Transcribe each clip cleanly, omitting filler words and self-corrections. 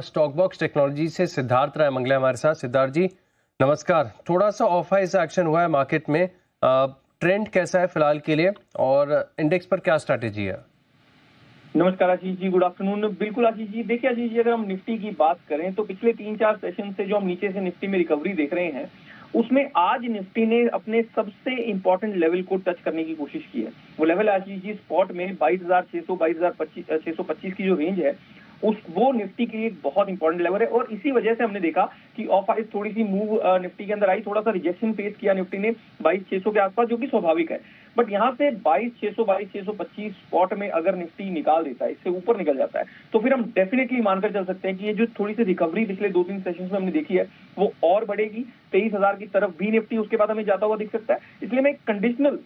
Stock box technology से सिद्धार्थ राय मंगले हमारे साथ। सिद्धार्थ जी नमस्कार। थोड़ा सा ऑफ हाई से एक्शन हुआ है मार्केट में, ट्रेंड कैसा है फिलहाल के लिए और इंडेक्स पर क्या स्ट्रैटेजी है? नमस्कार आशीष जी, गुड आफ्टरनून। बिल्कुल आशीष जी, देखिए आशीष जी, अगर हम निफ्टी की बात करें तो पिछले 3-4 सेशन से जो हम नीचे से निफ्टी में रिकवरी देख रहे हैं, उसमें आज निफ्टी ने अपने सबसे इंपॉर्टेंट लेवल को टच करने की कोशिश की है। वो लेवल आशीष जी स्पॉट में 22,600 22,625 की जो रेंज है, वो निफ्टी के लिए एक बहुत इंपॉर्टेंट लेवल है। और इसी वजह से हमने देखा कि ऑफ आइस थोड़ी सी मूव निफ्टी के अंदर आई, थोड़ा सा रिजेक्शन फेस किया निफ्टी ने 22,600 के आसपास, जो कि स्वाभाविक है। बट यहाँ से 22,600 22,625 स्पॉट में अगर निफ्टी निकाल देता है, इससे ऊपर निकल जाता है, तो फिर हम डेफिनेटली मानकर चल सकते हैं कि ये जो थोड़ी सी रिकवरी पिछले 2-3 सेशंस में हमने देखी है, वो और बढ़ेगी। 23,000 की तरफ भी निफ्टी उसके बाद हमें जाता हुआ दिख सकता है। इसलिए मैं एक कंडीशनल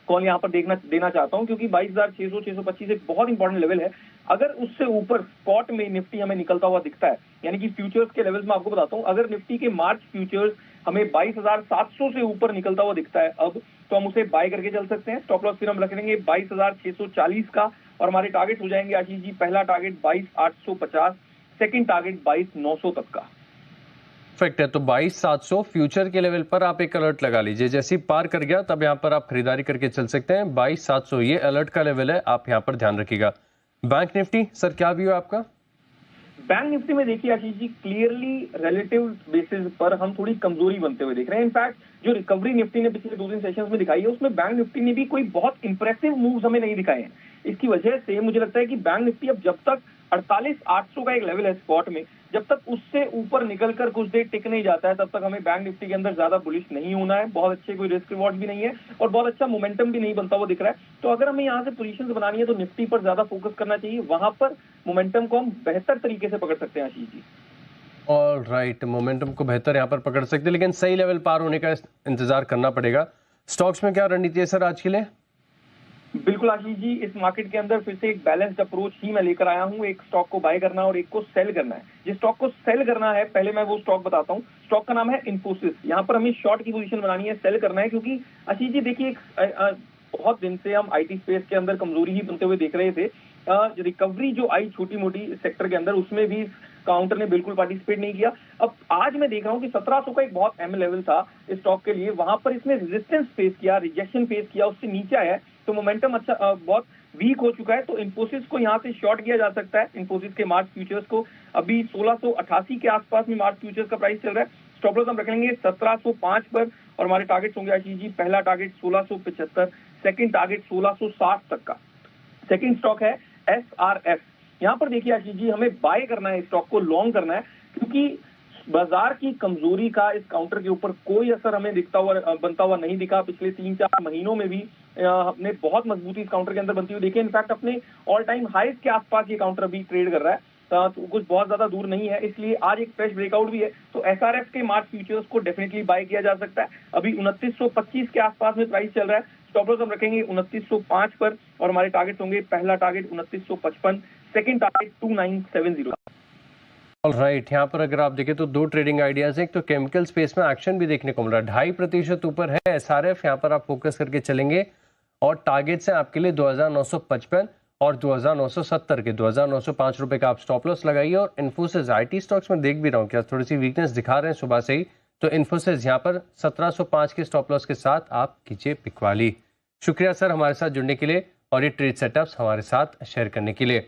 कॉल यहाँ पर देना चाहता हूँ, क्योंकि 22,600 625 एक बहुत इंपॉर्टेंट लेवल है। अगर उससे ऊपर स्पॉट में निफ्टी हमें निकलता हुआ दिखता है, यानी कि फ्यूचर्स के लेवल्स में आपको बताता हूँ, अगर निफ्टी के मार्च फ्यूचर्स हमें 22,700 से ऊपर निकलता हुआ दिखता है अब, तो हम उसे बाय करके चल सकते हैं। स्टॉप लॉस फिर हम रख लेंगे 22,640 का, और हमारे टारगेट हो जाएंगे आशीष जी, पहला टारगेट 22,850, सेकंड टारगेट 22,900 तक का। परफेक्ट है। तो 22,700 फ्यूचर के लेवल पर आप एक अलर्ट लगा लीजिए, जैसे ही पार कर गया तब यहाँ पर आप खरीदारी करके चल सकते हैं। 22,700 ये अलर्ट का लेवल है, आप यहाँ पर ध्यान रखिएगा। बैंक निफ्टी सर क्या व्यू है आपका? बैंक निफ्टी में देखिए Ashish ji, clearly relative basis पर हम थोड़ी कमजोरी बनते हुए देख रहे हैं। इनफैक्ट जो रिकवरी निफ्टी ने पिछले 2-3 सेशंस में दिखाई है, उसमें बैंक निफ्टी ने भी कोई बहुत इंप्रेसिव मूव्स हमें नहीं दिखाए हैं। इसकी वजह से मुझे लगता है कि बैंक निफ्टी अब जब तक 48,800 का एक लेवल है स्पॉट में, जब तक उससे ऊपर निकलकर कुछ देर टिक नहीं जाता है, तब तक हमें बैंक निफ्टी के अंदर ज्यादा बुलिश नहीं होना है। बहुत अच्छे कोई रिस्क रिवॉर्ड भी नहीं है और बहुत अच्छा मोमेंटम भी नहीं बनता हुआ दिख रहा है। तो अगर हमें यहाँ से पोजीशंस बनानी है तो निफ्टी पर ज्यादा फोकस करना चाहिए, वहां पर मोमेंटम को हम बेहतर तरीके से पकड़ सकते हैं Ashish ji. All right, momentum को बेहतर यहाँ पर पकड़ सकते हैं, लेकिन सही लेवल पार होने का इंतजार करना पड़ेगा। स्टॉक्स में क्या रणनीति है सर आज के लिए? बिल्कुल आशीष जी, इस मार्केट के अंदर फिर से एक बैलेंस्ड अप्रोच ही मैं लेकर आया हूँ। एक स्टॉक को बाय करना और एक को सेल करना है। जिस स्टॉक को सेल करना है, पहले मैं वो स्टॉक बताता हूँ। स्टॉक का नाम है इन्फोसिस। यहाँ पर हमें शॉर्ट की पोजीशन बनानी है, सेल करना है, क्योंकि आशीष जी देखिए, बहुत दिन से हम आईटी स्पेस के अंदर कमजोरी ही बनते हुए देख रहे थे। रिकवरी जो आई छोटी मोटी सेक्टर के अंदर, उसमें भी काउंटर ने बिल्कुल पार्टिसिपेट नहीं किया। अब आज मैं देख रहा हूँ कि 1700 का एक बहुत अहम लेवल था इस स्टॉक के लिए, वहां पर इसने रेजिस्टेंस फेस किया, रिजेक्शन फेस किया, उससे नीचे आया है, तो मोमेंटम अच्छा बहुत वीक हो चुका है। तो इन्फोसिस को यहाँ से शॉर्ट किया जा सकता है। इन्फोसिस के मार्च फ्यूचर्स को अभी 1688 के आसपास में मार्च फ्यूचर्स का प्राइस चल रहा है। स्टॉप लॉस हम रखेंगे 1705 पर, और हमारे टारगेट होंगे आशीष जी, पहला टारगेट 1675, सेकंड टारगेट 1660 तक का। सेकंड स्टॉक है SRF। यहाँ पर देखिए आशीष जी, हमें बाय करना है, स्टॉक को लॉन्ग करना है, क्योंकि बाजार की कमजोरी का इस काउंटर के ऊपर कोई असर हमें बनता हुआ नहीं दिखा। पिछले 3-4 महीनों में भी हमने बहुत मजबूती इस काउंटर के अंदर बनती हुई देखी। इनफैक्ट अपने ऑल टाइम हाईज के आसपास ये काउंटर भी ट्रेड कर रहा है, तो कुछ बहुत ज्यादा दूर नहीं है। इसलिए आज एक फ्रेश ब्रेकआउट भी है, तो SRF के मार्च फ्यूचर्स को डेफिनेटली बाय किया जा सकता है। अभी 2925 के आसपास में प्राइस चल रहा है। स्टॉप लॉस हम रखेंगे 2905 पर, और हमारे टारगेट होंगे, पहला target 2955, second target 2970। All right, यहाँ पर अगर आप देखें तो दो ट्रेडिंग आइडियाज हैं। एक तो केमिकल स्पेस में एक्शन भी देखने को मिल रहा है, 2.5% ऊपर है SRF, यहाँ पर आप फोकस करके चलेंगे और टारगेट्स हैं आपके लिए 2,955 और 2,970 के। 2,905 रुपए का आप स्टॉप लॉस लगाइए। और इन्फोसिस IT स्टॉक्स में देख भी रहा हूँ क्या थोड़ी सी वीकनेस दिखा रहे हैं सुबह से ही, तो इन्फोसिस यहाँ पर 1705 के स्टॉप लॉस के साथ आप कीजिए पिकवाली। शुक्रिया सर हमारे साथ जुड़ने के लिए और ये ट्रेड सेटअप्स हमारे साथ शेयर करने के लिए।